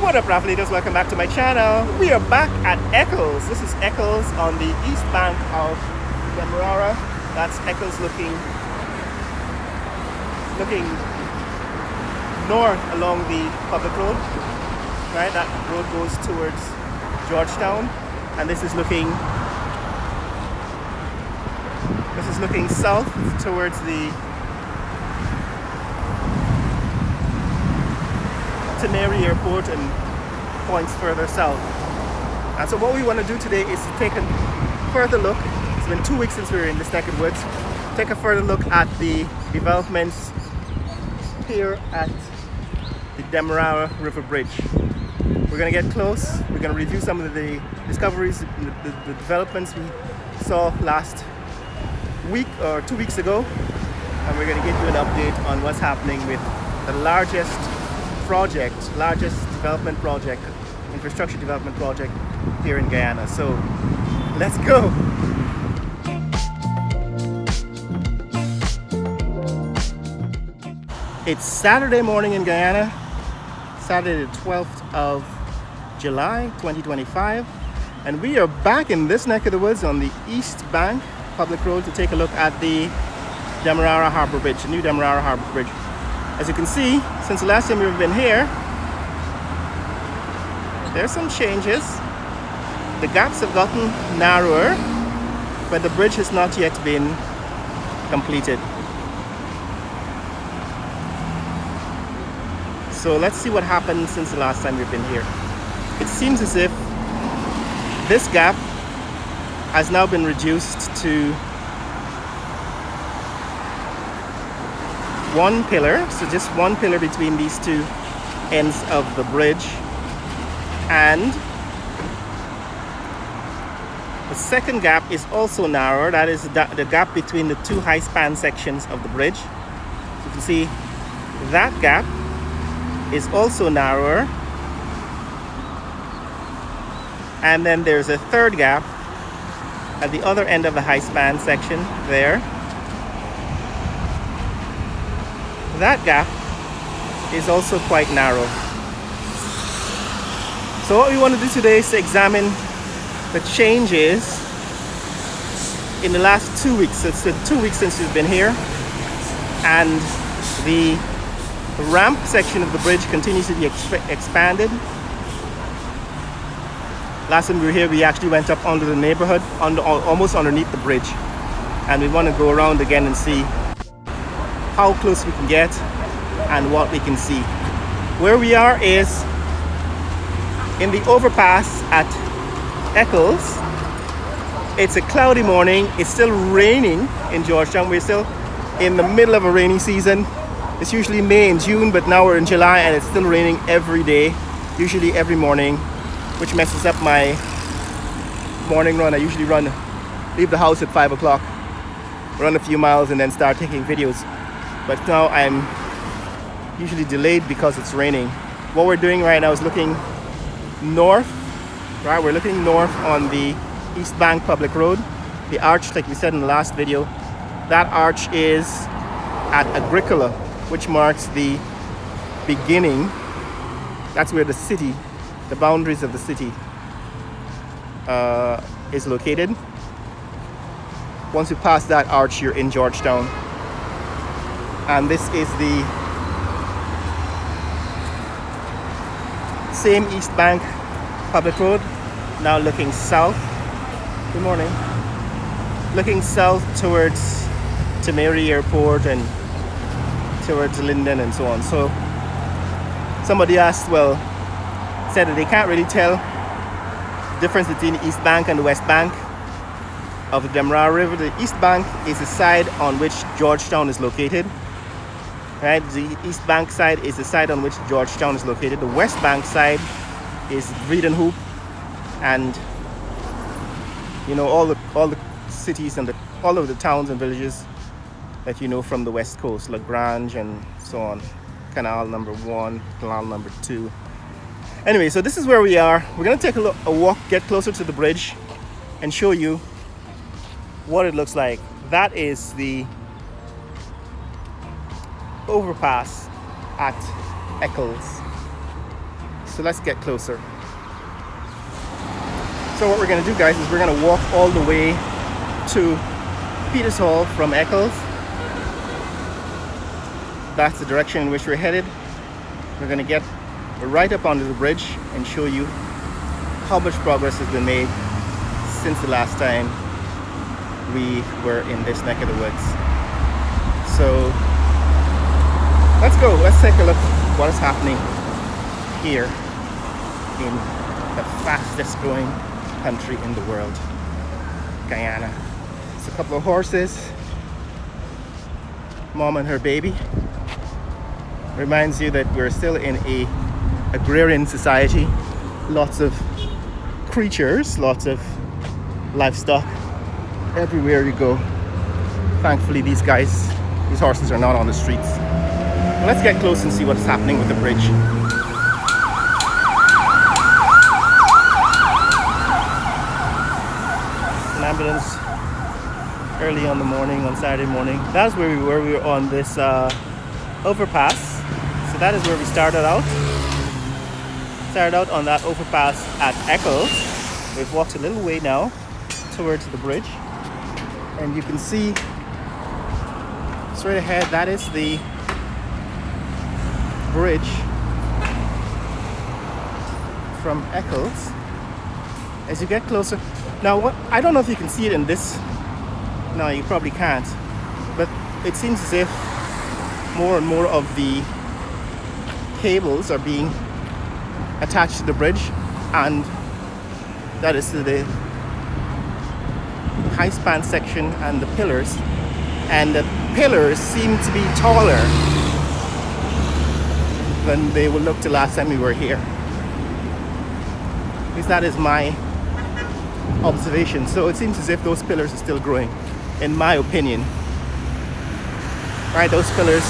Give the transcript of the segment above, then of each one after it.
What up, Raffleaders? Welcome back to my channel. We are back at Eccles. This is Eccles on the east bank of Demerara. That's Eccles looking north along the public road. Right, that road goes towards Georgetown, and this is looking south towards the Demerara Airport and points further south. And so what we want to do today is to take a further look. It's been 2 weeks since we were in this neck of the woods. Take a further look at the developments here at the Demerara River Bridge. We're going to get close. We're going to review some of the discoveries, the developments we saw last week or 2 weeks ago, and we're going to give you an update on what's happening with the largest development project, infrastructure development project here in Guyana. So let's go. It's Saturday morning in Guyana, Saturday the 12th of July 2025, and we are back in this neck of the woods on the east bank public road to take a look at the Demerara Harbor Bridge, the new Demerara Harbor Bridge. As you can see, since the last time we've been here, there's some changes. The gaps have gotten narrower, but the bridge has not yet been completed. So let's see what happened since the last time we've been here. It seems as if this gap has now been reduced to one pillar, so just one pillar between these two ends of the bridge, and the second gap is also narrower. That is the gap between the two high span sections of the bridge. You can see that gap is also narrower, and then there's a third gap at the other end of the high span section there. That gap is also quite narrow. So what we want to do today is to examine the changes in the last 2 weeks. It's been 2 weeks since we've been here, and the ramp section of the bridge continues to be expanded. Last time we were here, we actually went up under the neighborhood, almost underneath the bridge, and we want to go around again and see how close we can get and what we can see. Where we are is in the overpass at Eccles. It's a cloudy morning. It's still raining in Georgetown. We're still in the middle of a rainy season. It's usually May and June, but now we're in July and it's still raining every day, usually every morning, which messes up my morning run. I usually leave the house at 5 o'clock, run a few miles and then start taking videos. But now I'm usually delayed because it's raining. What we're doing right now is looking north, right? We're looking north on the East Bank Public Road. The arch, like we said in the last video, that arch is at Eccles, which marks the beginning. That's where the city, the boundaries of the city is located. Once you pass that arch, you're in Georgetown. And this is the same East Bank Public Road, now looking south. Good morning. Looking south towards Demerara Airport and towards Linden and so on. So somebody said that they can't really tell the difference between the East Bank and the West Bank of the Demerara River. The East Bank is the side on which Georgetown is located. Right, the East Bank side is the side on which Georgetown is located. The West Bank side is Hoop, and you know all the cities and all of the towns and villages that you know from the West Coast, Lagrange and so on. Canal number 1, Canal number 2. Anyway, so this is where we are. We're gonna take a walk, get closer to the bridge, and show you what it looks like. That is the overpass at Eccles. So let's get closer. So what we're going to do, guys, is we're going to walk all the way to Peter's Hall from Eccles. That's the direction in which we're headed. We're going to get right up onto the bridge and show you how much progress has been made since the last time we were in this neck of the woods. So let's go. Let's take a look at what is happening here in the fastest growing country in the world, Guyana. It's a couple of horses, mom and her baby. Reminds you that we're still in a agrarian society. Lots of creatures, lots of livestock everywhere you go. Thankfully these horses are not on the streets. But let's get close and see what's happening with the bridge. An ambulance early on Saturday morning. That's where we were. We were on this overpass. So that is where we started out. Started out on that overpass at Eccles. We've walked a little way now towards the bridge. And you can see straight ahead, that is the bridge from Eccles. As you get closer, now I don't know if you can see it in this. No, you probably can't. But it seems as if more and more of the cables are being attached to the bridge, and that is to the high span section and the pillars. And the pillars seem to be taller than they would look the last time we were here. At least that is my observation. So it seems as if those pillars are still growing, in my opinion. Right, those pillars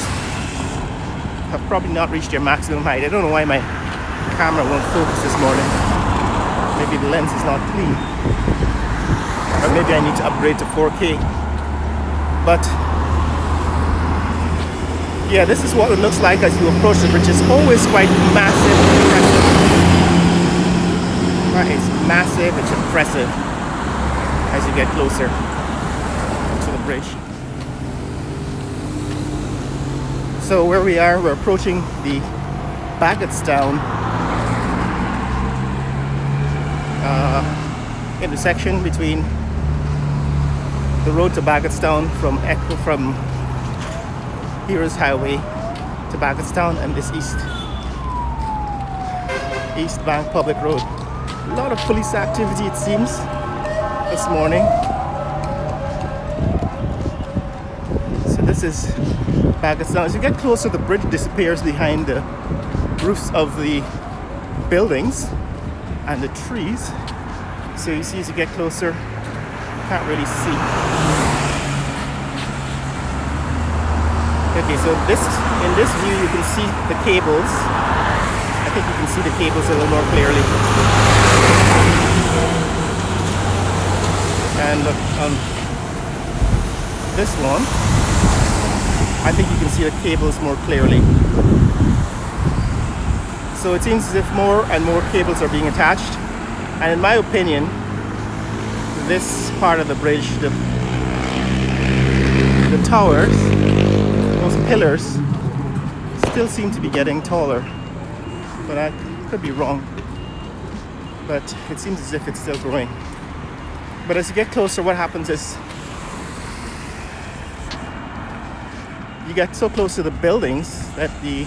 have probably not reached their maximum height. I don't know why my camera won't focus this morning. Maybe the lens is not clean, or maybe I need to upgrade to 4K. But yeah, this is what it looks like as you approach the bridge. It's always quite massive and impressive. Right, it's massive, it's impressive as you get closer to the bridge. So where we are, we're approaching the Bagotstown intersection between the road to Bagotstown from Heroes Highway to Bagotstown and this East Bank Public Road. A lot of police activity, it seems, this morning. So this is Bagotstown. As you get closer, the bridge disappears behind the roofs of the buildings and the trees. So you see, as you get closer, you can't really see. Okay, so in this view you can see the cables. I think you can see the cables a little more clearly. And look, on this one, I think you can see the cables more clearly. So it seems as if more and more cables are being attached. And in my opinion, this part of the bridge, the towers, those pillars, still seem to be getting taller. But I could be wrong. But it seems as if it's still growing. But as you get closer, what happens is you get so close to the buildings that you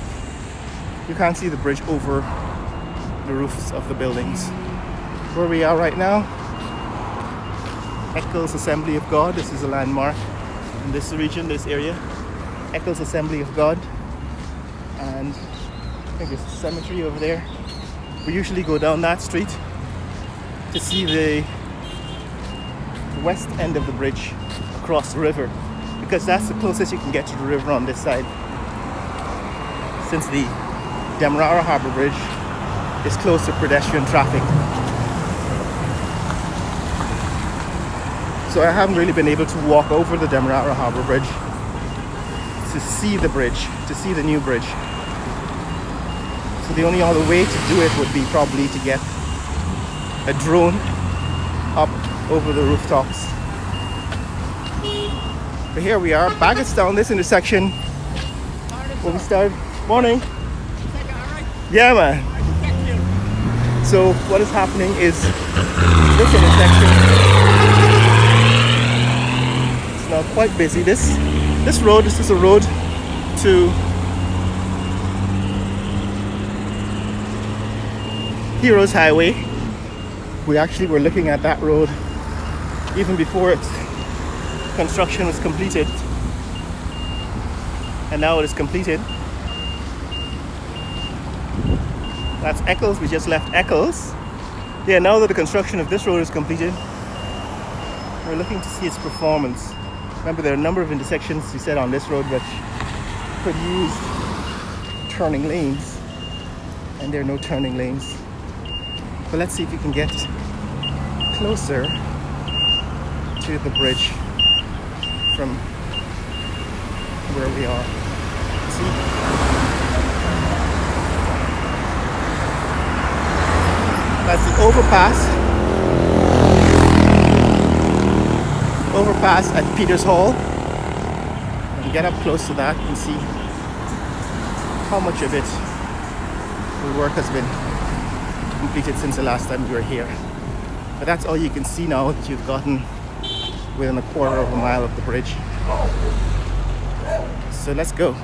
can't see the bridge over the roofs of the buildings. Where we are right now, Eccles Assembly of God. This is a landmark in this region, this area. Eccles Assembly of God. And I think there's a cemetery over there. We usually go down that street to see the west end of the bridge across the river, because that's the closest you can get to the river on this side, since the Demerara Harbour Bridge is close to pedestrian traffic. So I haven't really been able to walk over the Demerara Harbour Bridge to see the bridge, to see the new bridge. So the only other way to do it would be probably to get a drone up over the rooftops. But here we are, back down this intersection where we started. Morning. Yeah, man. So what is happening is this intersection is now quite busy. This road, this is a road to Heroes Highway. We actually were looking at that road even before its construction was completed, and now it is completed. That's Eccles. We just left Eccles. Yeah, now that the construction of this road is completed, we're looking to see its performance. Remember, there are a number of intersections we said on this road which could use turning lanes, and there are no turning lanes. But let's see if we can get closer to the bridge from where we are. See? That's the overpass at Peters Hall. And get up close to that and see how much of it the work has been completed since the last time we were here. But that's all you can see now that you've gotten within a quarter of a mile of the bridge. So let's go.